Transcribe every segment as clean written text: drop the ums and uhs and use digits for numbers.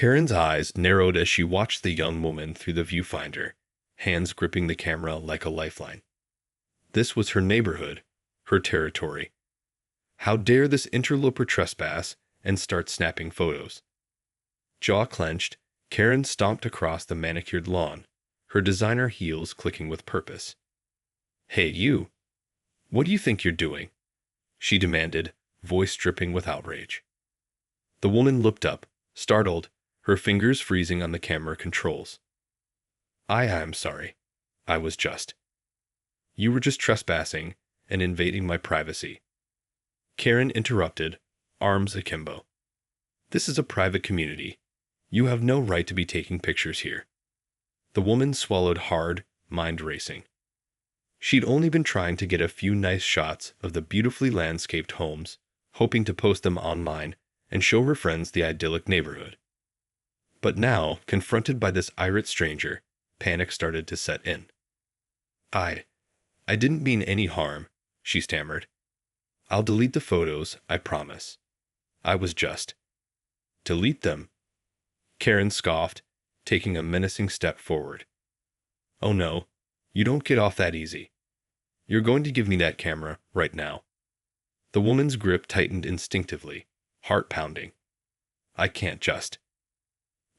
Karen's eyes narrowed as she watched the young woman through the viewfinder, hands gripping the camera like a lifeline. This was her neighborhood, her territory. How dare this interloper trespass and start snapping photos? Jaw clenched, Karen stomped across the manicured lawn, her designer heels clicking with purpose. "Hey, you! What do you think you're doing?" she demanded, voice dripping with outrage. The woman looked up, startled, her fingers freezing on the camera controls. I'm sorry. I was just. You were just trespassing and invading my privacy." Karen interrupted, arms akimbo. "This is a private community. You have no right to be taking pictures here." The woman swallowed hard, mind racing. She'd only been trying to get a few nice shots of the beautifully landscaped homes, hoping to post them online and show her friends the idyllic neighborhood. But now, confronted by this irate stranger, panic started to set in. I didn't mean any harm," she stammered. "I'll delete the photos, I promise. I was just." "Delete them?" Karen scoffed, taking a menacing step forward. "Oh no, you don't get off that easy. You're going to give me that camera right now." The woman's grip tightened instinctively, heart pounding. "I can't just."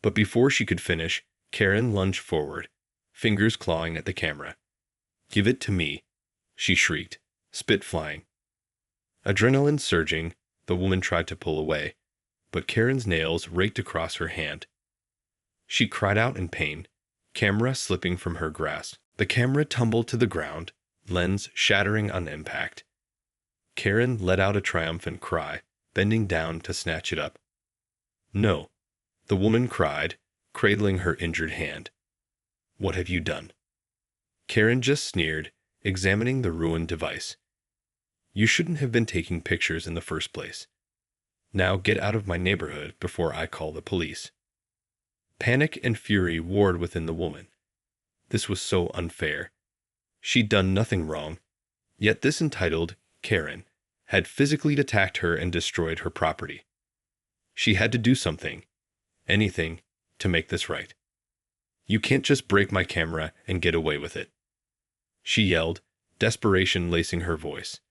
But before she could finish, Karen lunged forward, fingers clawing at the camera. "Give it to me," she shrieked, spit flying. Adrenaline surging, the woman tried to pull away, but Karen's nails raked across her hand. She cried out in pain, camera slipping from her grasp. The camera tumbled to the ground, lens shattering on impact. Karen let out a triumphant cry, bending down to snatch it up. "No," the woman cried, cradling her injured hand. "What have you done?" Karen just sneered, examining the ruined device. "You shouldn't have been taking pictures in the first place. Now get out of my neighborhood before I call the police." Panic and fury warred within the woman. This was so unfair. She'd done nothing wrong, yet this entitled Karen had physically attacked her and destroyed her property. She had to do something, anything, to make this right. "You can't just break my camera and get away with it," she yelled, desperation lacing her voice.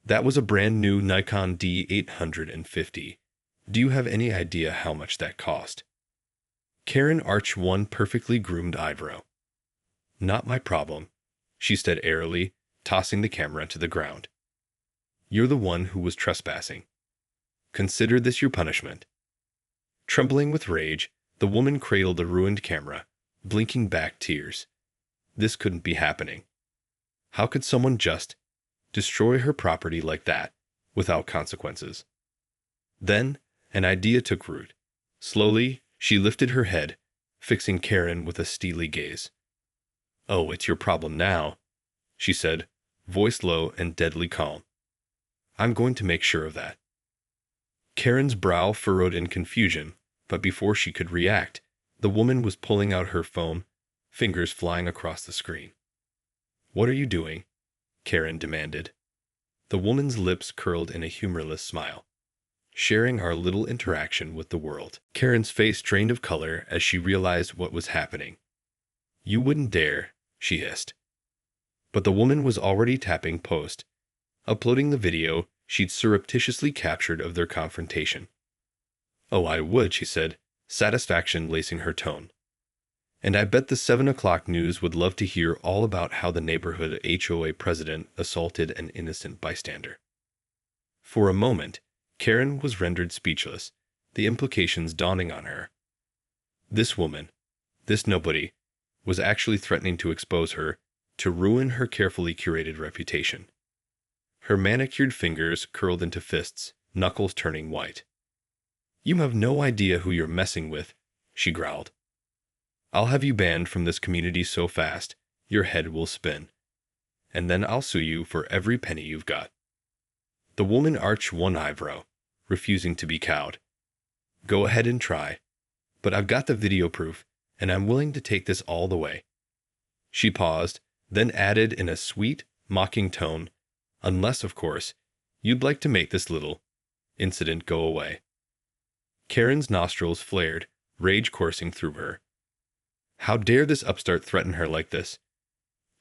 "That was a brand new Nikon D850. Do you have any idea how much that cost?" Karen arched one perfectly groomed eyebrow. "Not my problem," she said airily, tossing the camera to the ground. "You're the one who was trespassing. Consider this your punishment." Trembling with rage, the woman cradled the ruined camera, blinking back tears. This couldn't be happening. How could someone just destroy her property like that, without consequences? Then, an idea took root. Slowly, she lifted her head, fixing Karen with a steely gaze. "Oh, it's your problem now," she said, voice low and deadly calm. "I'm going to make sure of that." Karen's brow furrowed in confusion, but before she could react, the woman was pulling out her phone, fingers flying across the screen. "What are you doing?" Karen demanded. The woman's lips curled in a humorless smile. "Sharing our little interaction with the world." Karen's face drained of color as she realized what was happening. "You wouldn't dare," she hissed. But the woman was already tapping post, uploading the video she'd surreptitiously captured of their confrontation. "Oh, I would," she said, satisfaction lacing her tone. "And I bet the 7 o'clock news would love to hear all about how the neighborhood HOA president assaulted an innocent bystander." For a moment, Karen was rendered speechless, the implications dawning on her. This woman, this nobody, was actually threatening to expose her, to ruin her carefully curated reputation. Her manicured fingers curled into fists, knuckles turning white. "You have no idea who you're messing with," she growled. "I'll have you banned from this community so fast, your head will spin. And then I'll sue you for every penny you've got." The woman arched one eyebrow, refusing to be cowed. "Go ahead and try. But I've got the video proof, and I'm willing to take this all the way." She paused, then added in a sweet, mocking tone, "Unless, of course, you'd like to make this little incident go away." Karen's nostrils flared, rage coursing through her. How dare this upstart threaten her like this?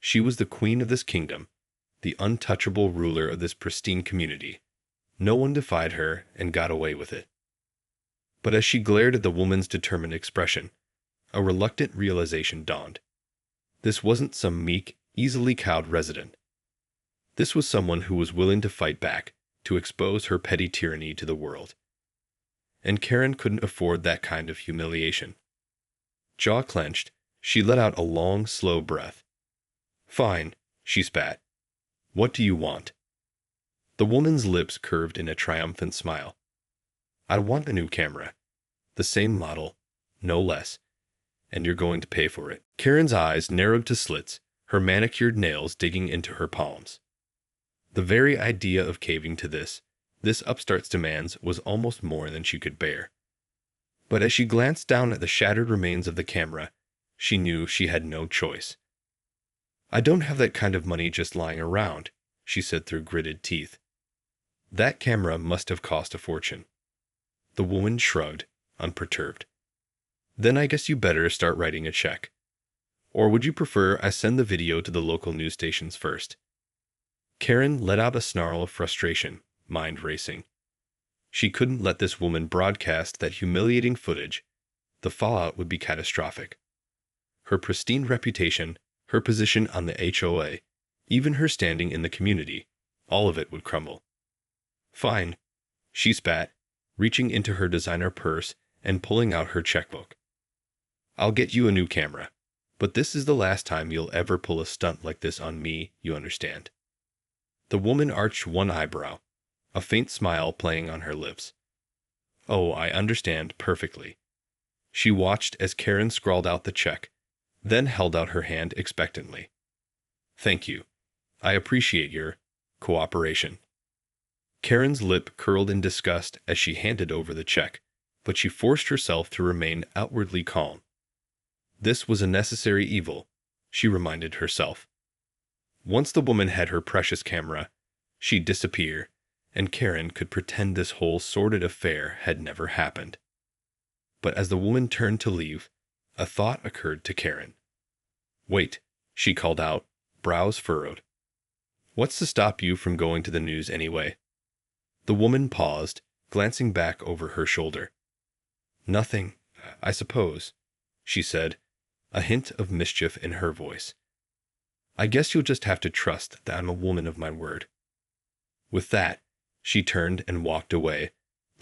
She was the queen of this kingdom, the untouchable ruler of this pristine community. No one defied her and got away with it. But as she glared at the woman's determined expression, a reluctant realization dawned. This wasn't some meek, easily cowed resident. This was someone who was willing to fight back, to expose her petty tyranny to the world. And Karen couldn't afford that kind of humiliation. Jaw clenched, she let out a long, slow breath. "Fine," she spat. "What do you want?" The woman's lips curved in a triumphant smile. "I want a new camera. The same model, no less. And you're going to pay for it." Karen's eyes narrowed to slits, her manicured nails digging into her palms. The very idea of caving to this upstart's demands was almost more than she could bear. But as she glanced down at the shattered remains of the camera, she knew she had no choice. "I don't have that kind of money just lying around," she said through gritted teeth. "That camera must have cost a fortune." The woman shrugged, unperturbed. "Then I guess you better start writing a check. Or would you prefer I send the video to the local news stations first?" Karen let out a snarl of frustration, mind racing. She couldn't let this woman broadcast that humiliating footage. The fallout would be catastrophic. Her pristine reputation, her position on the HOA, even her standing in the community, all of it would crumble. "Fine," she spat, reaching into her designer purse and pulling out her checkbook. "I'll get you a new camera, but this is the last time you'll ever pull a stunt like this on me, you understand." The woman arched one eyebrow, a faint smile playing on her lips. "Oh, I understand perfectly." She watched as Karen scrawled out the check, then held out her hand expectantly. "Thank you. I appreciate your cooperation." Karen's lip curled in disgust as she handed over the check, but she forced herself to remain outwardly calm. This was a necessary evil, she reminded herself. Once the woman had her precious camera, she'd disappear, and Karen could pretend this whole sordid affair had never happened. But as the woman turned to leave, a thought occurred to Karen. "Wait," she called out, brows furrowed. "What's to stop you from going to the news anyway?" The woman paused, glancing back over her shoulder. "Nothing, I suppose," she said, a hint of mischief in her voice. "I guess you'll just have to trust that I'm a woman of my word." With that, she turned and walked away,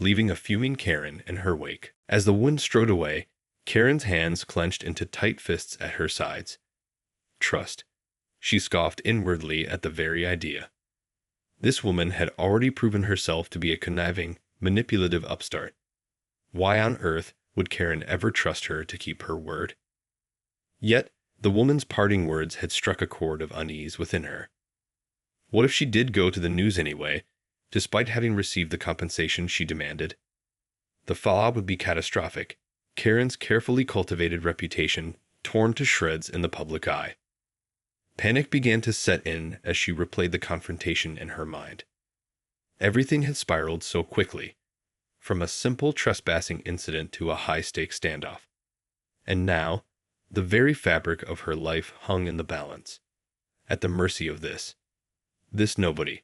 leaving a fuming Karen in her wake. As the woman strode away, Karen's hands clenched into tight fists at her sides. Trust. She scoffed inwardly at the very idea. This woman had already proven herself to be a conniving, manipulative upstart. Why on earth would Karen ever trust her to keep her word? Yet, the woman's parting words had struck a chord of unease within her. What if she did go to the news anyway, despite having received the compensation she demanded? The fallout would be catastrophic, Karen's carefully cultivated reputation torn to shreds in the public eye. Panic began to set in as she replayed the confrontation in her mind. Everything had spiraled so quickly, from a simple trespassing incident to a high-stakes standoff. And now, the very fabric of her life hung in the balance, at the mercy of this nobody.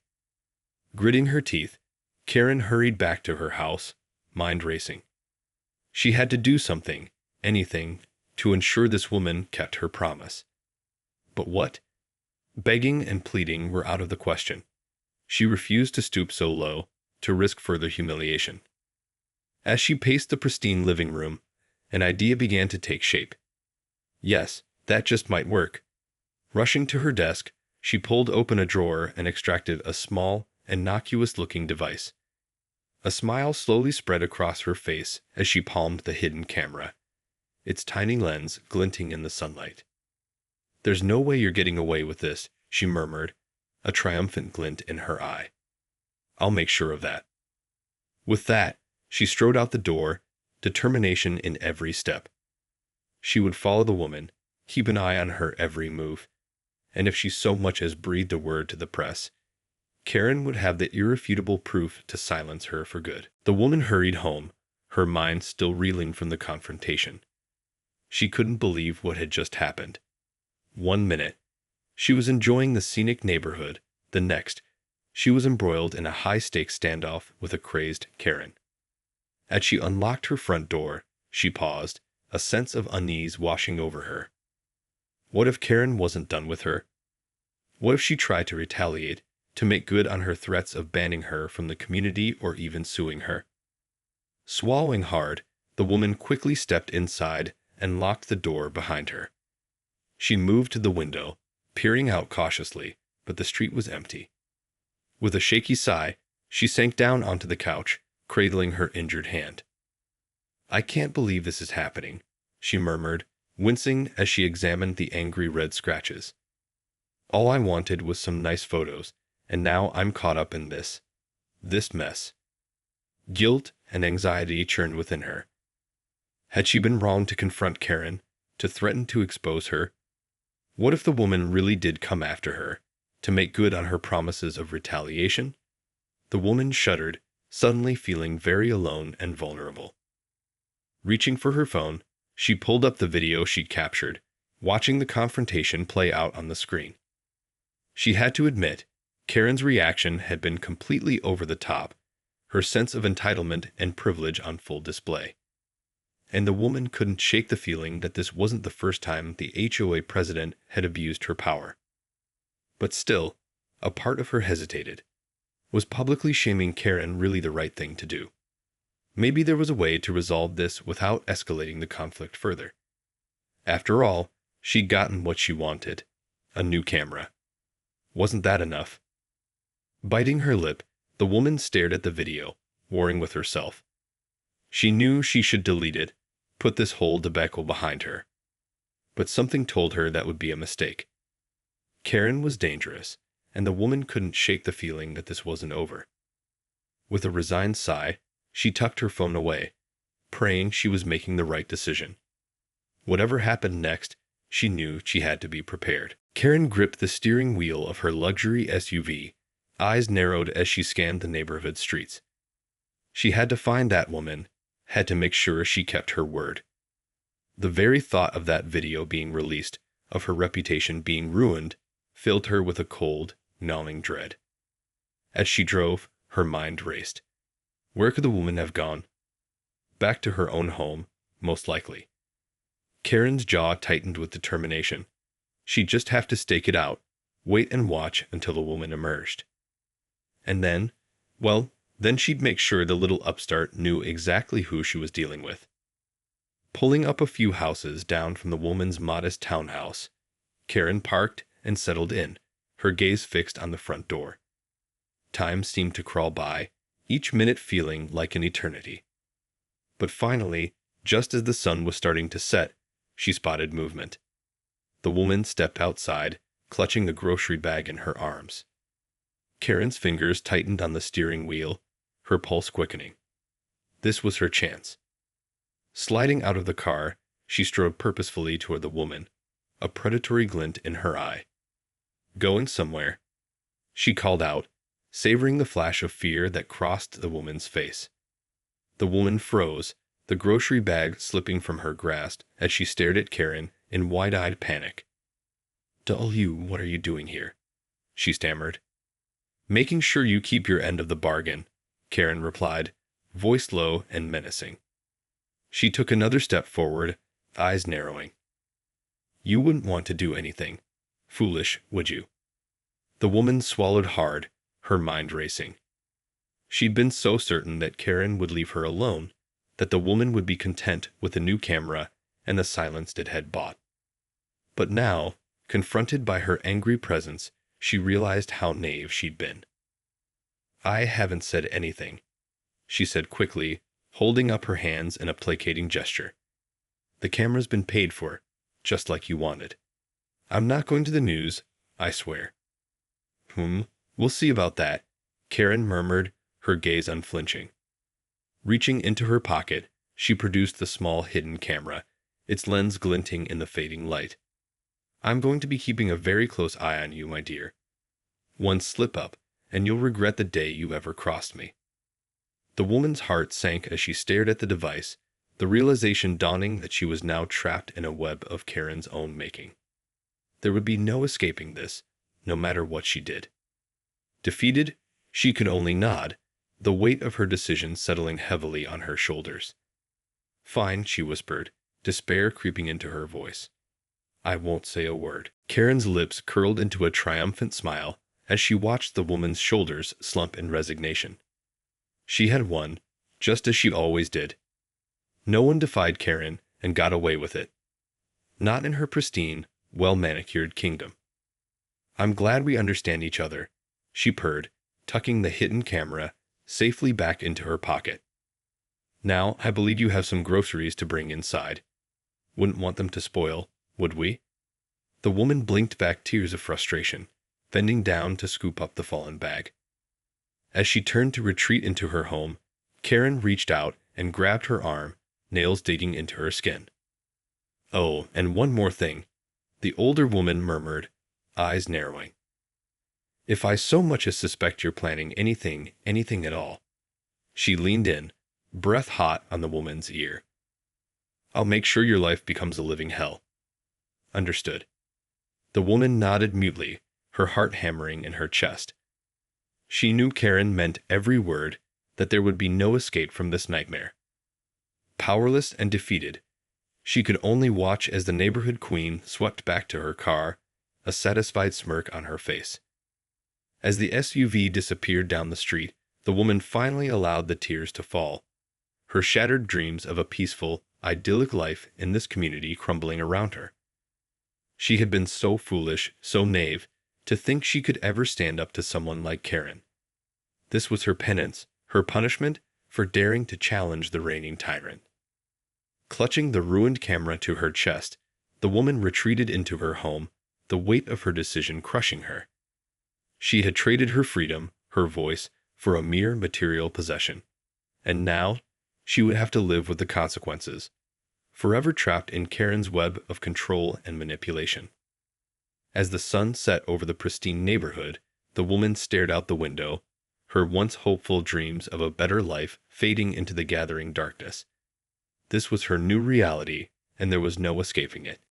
Gritting her teeth, Karen hurried back to her house, mind racing. She had to do something, anything, to ensure this woman kept her promise. But what? Begging and pleading were out of the question. She refused to stoop so low, to risk further humiliation. As she paced the pristine living room, an idea began to take shape. Yes, that just might work. Rushing to her desk, she pulled open a drawer and extracted a small, innocuous-looking device. A smile slowly spread across her face as she palmed the hidden camera, its tiny lens glinting in the sunlight. "There's no way you're getting away with this," she murmured, a triumphant glint in her eye. "I'll make sure of that." With that, she strode out the door, determination in every step. She would follow the woman, keep an eye on her every move, and if she so much as breathed a word to the press, Karen would have the irrefutable proof to silence her for good. The woman hurried home, her mind still reeling from the confrontation. She couldn't believe what had just happened. 1 minute, she was enjoying the scenic neighborhood. The next, she was embroiled in a high-stakes standoff with a crazed Karen. As she unlocked her front door, she paused, a sense of unease washing over her. What if Karen wasn't done with her? What if she tried to retaliate, to make good on her threats of banning her from the community or even suing her? Swallowing hard, the woman quickly stepped inside and locked the door behind her. She moved to the window, peering out cautiously, but the street was empty. With a shaky sigh, she sank down onto the couch, cradling her injured hand. "I can't believe this is happening," she murmured, wincing as she examined the angry red scratches. "All I wanted was some nice photos, and now I'm caught up in this mess." Guilt and anxiety churned within her. Had she been wrong to confront Karen, to threaten to expose her? What if the woman really did come after her, to make good on her promises of retaliation? The woman shuddered, suddenly feeling very alone and vulnerable. Reaching for her phone, she pulled up the video she'd captured, watching the confrontation play out on the screen. She had to admit, Karen's reaction had been completely over the top, her sense of entitlement and privilege on full display. And the woman couldn't shake the feeling that this wasn't the first time the HOA president had abused her power. But still, a part of her hesitated. Was publicly shaming Karen really the right thing to do? Maybe there was a way to resolve this without escalating the conflict further. After all, she'd gotten what she wanted: a new camera. Wasn't that enough? Biting her lip, the woman stared at the video, warring with herself. She knew she should delete it, put this whole debacle behind her. But something told her that would be a mistake. Karen was dangerous, and the woman couldn't shake the feeling that this wasn't over. With a resigned sigh, she tucked her phone away, praying she was making the right decision. Whatever happened next, she knew she had to be prepared. Karen gripped the steering wheel of her luxury SUV, eyes narrowed as she scanned the neighborhood streets. She had to find that woman, had to make sure she kept her word. The very thought of that video being released, of her reputation being ruined, filled her with a cold, gnawing dread. As she drove, her mind raced. Where could the woman have gone? Back to her own home, most likely. Karen's jaw tightened with determination. She'd just have to stake it out, wait and watch until the woman emerged. And then, well, then she'd make sure the little upstart knew exactly who she was dealing with. Pulling up a few houses down from the woman's modest townhouse, Karen parked and settled in, her gaze fixed on the front door. Time seemed to crawl by, each minute feeling like an eternity. But finally, just as the sun was starting to set, she spotted movement. The woman stepped outside, clutching a grocery bag in her arms. Karen's fingers tightened on the steering wheel, her pulse quickening. This was her chance. Sliding out of the car, she strode purposefully toward the woman, a predatory glint in her eye. "Going somewhere?" she called out, savoring the flash of fear that crossed the woman's face. The woman froze, the grocery bag slipping from her grasp as she stared at Karen in wide-eyed panic. "W, what are you doing here?" she stammered. "Making sure you keep your end of the bargain," Karen replied, voice low and menacing. She took another step forward, eyes narrowing. "You wouldn't want to do anything foolish, would you?" The woman swallowed hard, her mind racing. She'd been so certain that Karen would leave her alone, that the woman would be content with the new camera and the silence it had bought. But now, confronted by her angry presence, she realized how naive she'd been. "I haven't said anything," she said quickly, holding up her hands in a placating gesture. "The camera's been paid for, just like you wanted. I'm not going to the news, I swear." We'll see about that," Karen murmured, her gaze unflinching. Reaching into her pocket, she produced the small hidden camera, its lens glinting in the fading light. "I'm going to be keeping a very close eye on you, my dear. One slip-up, and you'll regret the day you ever crossed me." The woman's heart sank as she stared at the device, the realization dawning that she was now trapped in a web of Karen's own making. There would be no escaping this, no matter what she did. Defeated, she could only nod, the weight of her decision settling heavily on her shoulders. "Fine," she whispered, despair creeping into her voice. "I won't say a word." Karen's lips curled into a triumphant smile as she watched the woman's shoulders slump in resignation. She had won, just as she always did. No one defied Karen and got away with it. Not in her pristine, well-manicured kingdom. "I'm glad we understand each other," she purred, tucking the hidden camera safely back into her pocket. "Now, I believe you have some groceries to bring inside. Wouldn't want them to spoil, would we?" The woman blinked back tears of frustration, bending down to scoop up the fallen bag. As she turned to retreat into her home, Karen reached out and grabbed her arm, nails digging into her skin. "Oh, and one more thing," the older woman murmured, eyes narrowing. "If I so much as suspect you're planning anything at all." She leaned in, breath hot on the woman's ear. "I'll make sure your life becomes a living hell." "Understood." The woman nodded mutely, her heart hammering in her chest. She knew Karen meant every word, that there would be no escape from this nightmare. Powerless and defeated, she could only watch as the neighborhood queen swept back to her car, a satisfied smirk on her face. As the SUV disappeared down the street, the woman finally allowed the tears to fall, her shattered dreams of a peaceful, idyllic life in this community crumbling around her. She had been so foolish, so naive, to think she could ever stand up to someone like Karen. This was her penance, her punishment for daring to challenge the reigning tyrant. Clutching the ruined camera to her chest, the woman retreated into her home, the weight of her decision crushing her. She had traded her freedom, her voice, for a mere material possession. And now, she would have to live with the consequences, forever trapped in Karen's web of control and manipulation. As the sun set over the pristine neighborhood, the woman stared out the window, her once hopeful dreams of a better life fading into the gathering darkness. This was her new reality, and there was no escaping it.